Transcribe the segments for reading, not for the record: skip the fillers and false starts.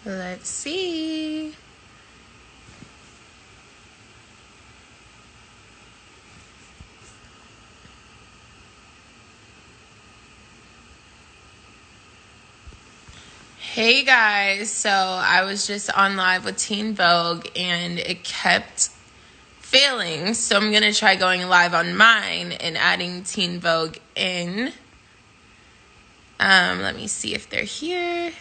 Let's see. Hey guys, so I was just on live with Teen Vogue and it kept failing. So I'm gonna try going live on mine and adding Teen Vogue in. Let me see if they're here.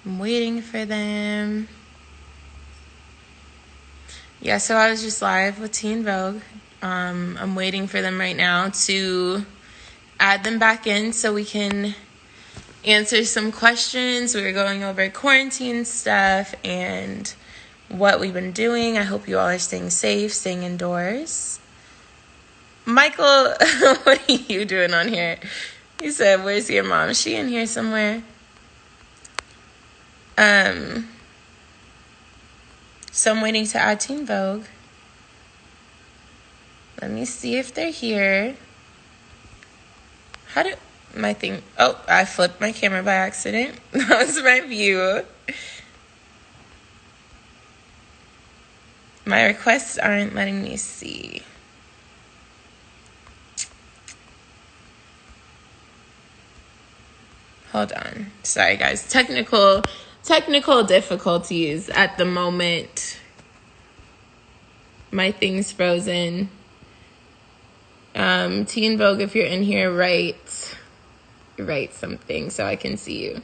I'm waiting for them. Yeah, so I was just live with Teen Vogue. I'm waiting for them right now to add them back in so we can answer some questions. We were going over quarantine stuff and what we've been doing. I hope you all are staying safe, staying indoors. Michael, what are you doing on here? He said, where's your mom? Is she in here somewhere? So I'm waiting to add Teen Vogue. Let me see if they're here. How do my thing? Oh, I flipped my camera by accident. That was my view. My requests aren't letting me see. Hold on. Sorry, guys. Technical difficulties at the moment. My thing's frozen. Teen Vogue, if you're in here, write something so I can see you.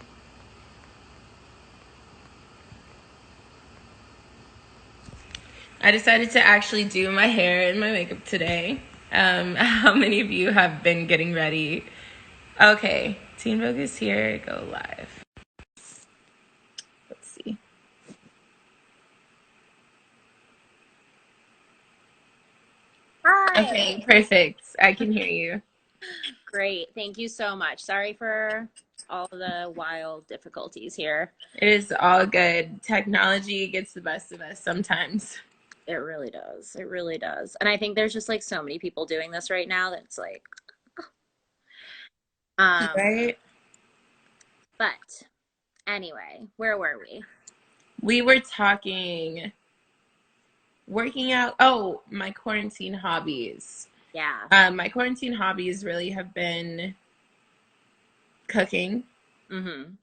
I decided to actually do my hair and my makeup today. How many of you have been getting ready? Okay, Teen Vogue is here. Go live. Let's see. Hi. Okay, perfect. I can hear you. Great. Thank you so much. Sorry for all the wild difficulties here. It is all good. Technology gets the best of us sometimes. It really does. It really does. And I think there's just like so many people doing this right now that it's like, um, Right? but anyway, where were we? We were talking working out. Oh, my quarantine hobbies. Yeah. My quarantine hobbies really have been cooking. Mm-hmm.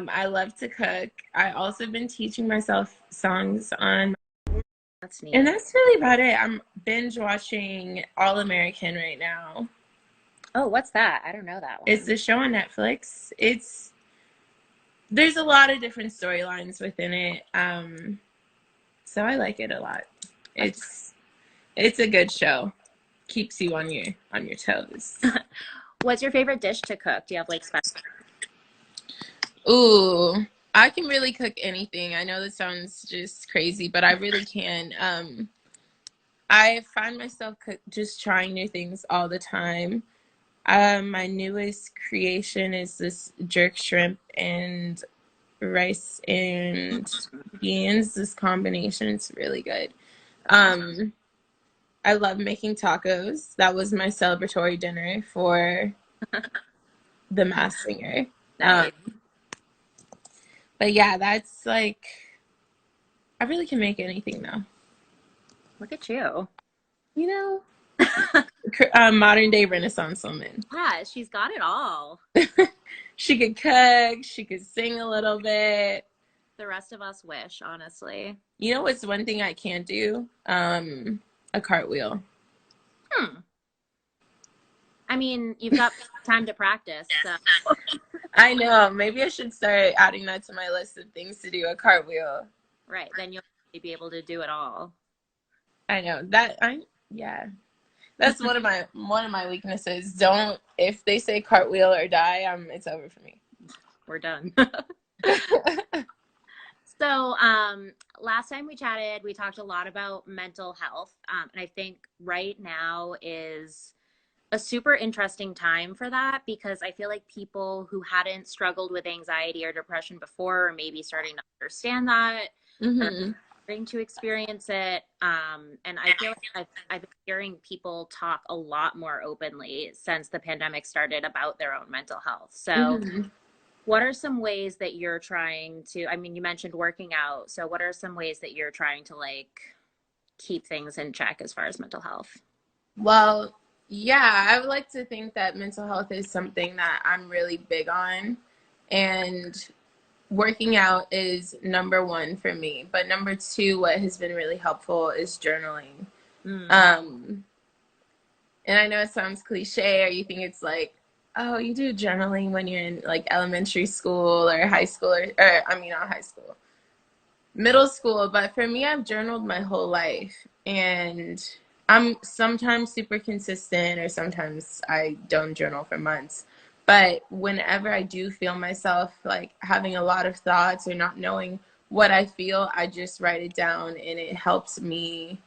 I love to cook. I also been teaching myself songs on, That's and neat. that's really about it. I'm binge watching All American right now. Oh, what's that? I don't know that It's one. the show on Netflix. There's a lot of different storylines within it. So I like it a lot. That's It's a good show. Keeps you on your toes. What's your favorite dish to cook? Do you have like special? Ooh, I can really cook anything. I know this sounds just crazy, but I really can. I find myself just trying new things all the time. My newest creation is this jerk shrimp and rice and beans. This combination, it's really good. Um, I love making tacos. That was my celebratory dinner for the Mass Singer. Um, Nice. but yeah, that's like I really can make anything now. Look at you. You know, modern day Renaissance woman. Yeah, she's got it all. She could cook. She could sing a little bit. The rest of us wish, honestly. You know what's one thing I can't do? A cartwheel. Hmm. I mean, you've got time to practice, so I know. Maybe I should start adding that to my list of things to do. A cartwheel. right, then you'll be able to do it all. I know that. Yeah. That's one of my weaknesses. Don't if they say cartwheel or die, it's over for me. We're done. So, last time we chatted, we talked a lot about mental health. And I think right now is a super interesting time for that because I feel like people who hadn't struggled with anxiety or depression before are maybe starting to understand that or Hmm. starting to experience it. And I feel like I've been hearing people talk a lot more openly since the pandemic started about their own mental health. So, Hmm. What are some ways that you're trying to, I mean, you mentioned working out. So what are some ways that you're trying to like keep things in check as far as mental health? Well, yeah, I would like to think that mental health is something that I'm really big on. And working out is number one for me. But number two, what has been really helpful is journaling. Mm, Um, and I know it sounds cliche, or you think it's like, oh, you do journaling when you're in like elementary school or high school, or I mean, not high school, middle school. But for me, I've journaled my whole life. And I'm sometimes super consistent, or sometimes I don't journal for months. But whenever I do feel myself like having a lot of thoughts or not knowing what I feel, I just write it down, and it helps me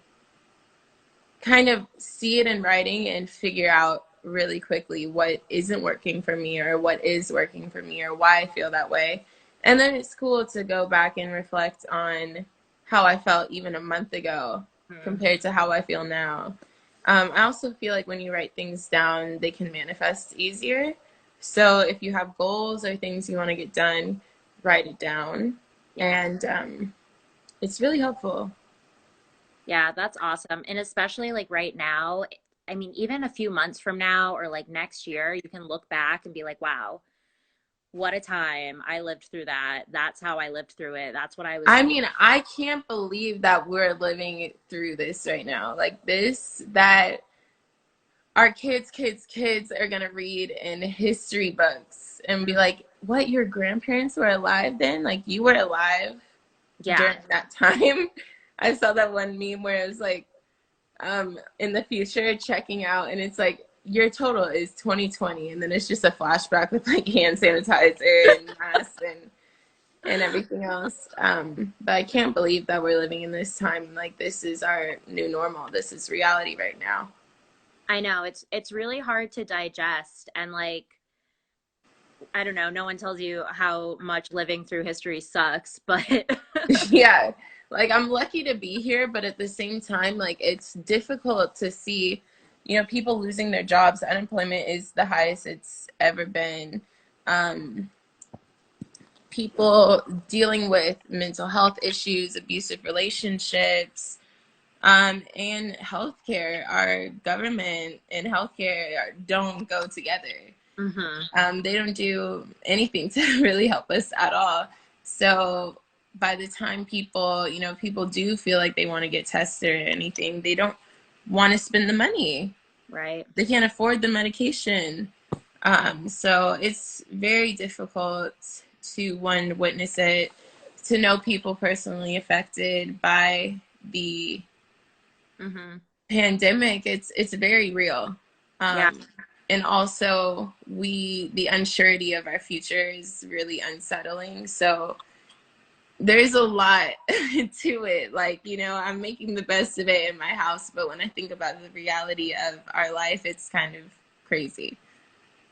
kind of see it in writing and figure out really quickly what isn't working for me or what is working for me or why I feel that way. And then it's cool to go back and reflect on how I felt even a month ago mm. compared to how I feel now. I also feel like when you write things down, they can manifest easier. So if you have goals or things you want to get done, write it down. Yeah. And it's really helpful. Yeah, that's awesome. And especially like right now, I mean, even a few months from now or like next year, you can look back and be like, wow, what a time. I lived through that. That's how I lived through it. That's what I was I going. mean, I can't believe that we're living through this right now. Like this, that our kids are gonna read in history books and be like, what, your grandparents were alive then? Like you were alive Yeah. during that time? I saw that one meme where it was like, in the future checking out, and it's like your total is 2020, and then it's just a flashback with like hand sanitizer and masks and everything else. But I can't believe that we're living in this time. Like this is our new normal. This is reality right now. I know it's really hard to digest and like I don't know, no one tells you how much living through history sucks, but Yeah. Like I'm lucky to be here, but at the same time, like it's difficult to see, people losing their jobs. Unemployment is the highest it's ever been. Um, People dealing with mental health issues, abusive relationships, and healthcare. Our government and healthcare don't go together. hmm. They don't do anything to really help us at all. So by the time people do feel like they want to get tested or anything, they don't want to spend the money. Right. They can't afford the medication. So it's very difficult to one witness it, to know people personally affected by the Hmm. pandemic. It's very real. Yeah. um and also the unsurety of our future is really unsettling. So there's a lot to it. Like, I'm making the best of it in my house, but when I think about the reality of our life, it's kind of crazy.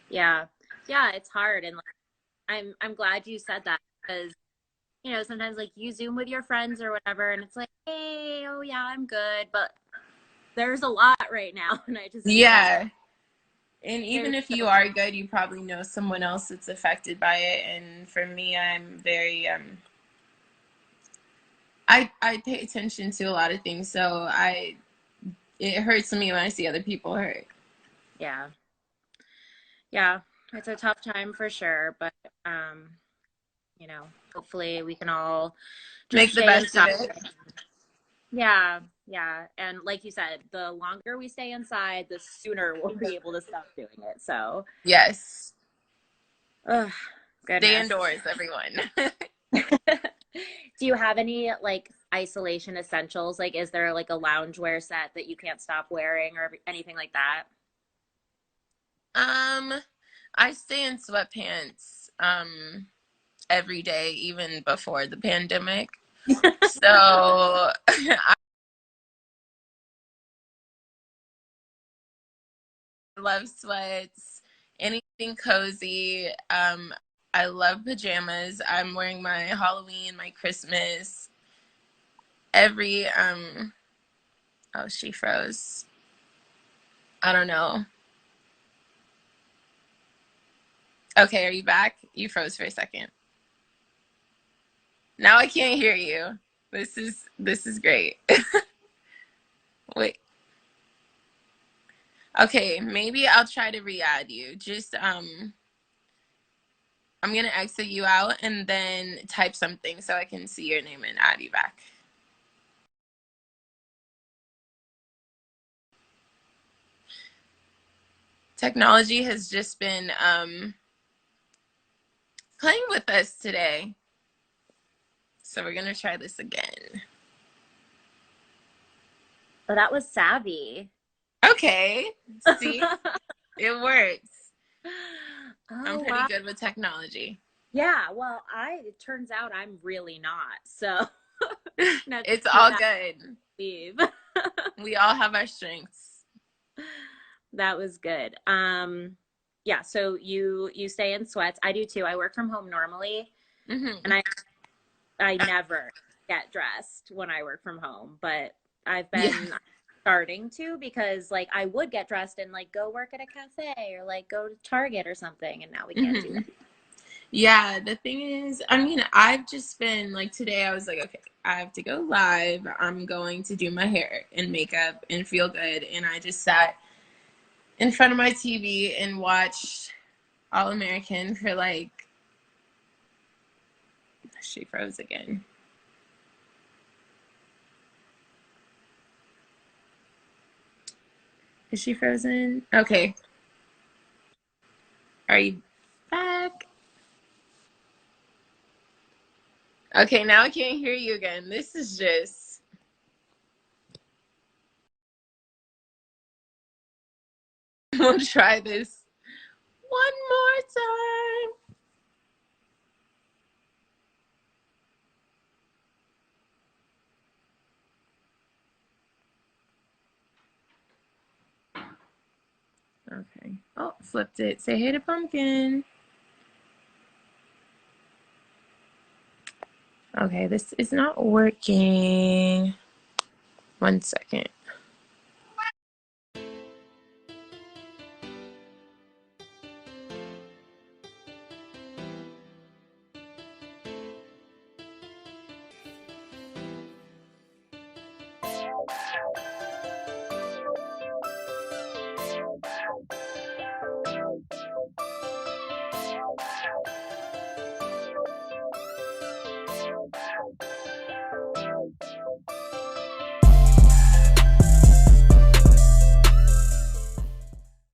Yeah. Yeah, it's hard and like I'm glad you said that because sometimes like you Zoom with your friends or whatever and it's like, "Hey, oh yeah, I'm good." But there's a lot right now and I just feel like Yeah. And there's even if so you are good, you probably know someone else that's affected by it. And for me, I'm very I pay attention to a lot of things, so I it hurts me when I see other people hurt. yeah. Yeah, it's a tough time for sure, but hopefully we can all just Make the stay best of inside. it. Yeah, yeah. And like you said, the longer we stay inside, the sooner we'll be able to stop doing it. So, Yes. ugh, Stay goodness. indoors, everyone. Do you have any like isolation essentials? Like, is there like a loungewear set that you can't stop wearing or anything like that? um, I stay in sweatpants every day, even before the pandemic. So I love sweats, anything cozy. I love pajamas. I'm wearing my Halloween, my Christmas, every oh, she froze. I don't know. Okay, are you back? You froze for a second. Now I can't hear you. This is great. Wait. Okay, maybe I'll try to re-add you. Just I'm gonna exit you out and then type something so I can see your name and add you back. Technology has just been playing with us today. So we're gonna try this again. Oh, that was savvy. Okay. See? It works. I'm Oh, pretty wow. good with technology. Yeah, well, it turns out I'm really not. So now just It's keep all that good. leave. We all have our strengths. That was good. Yeah, so you stay in sweats. I do too. I work from home normally, and Hmm. I never get dressed when I work from home, but I've Yeah. been starting to because like I would get dressed and like go work at a cafe or like go to Target or something, and now we can't do Hmm. that. Yeah, the thing is, I mean, I've just been like today I was like, okay, I have to go live. I'm going to do my hair and makeup and feel good. And I just sat in front of my TV and watched All American for like she froze again. Is she frozen? Okay. Are you back? Okay, now I can't hear you again. This is just we'll try this one more time. Okay. Oh, flipped it. Say hey to Pumpkin. Okay, this is not working. 1 second.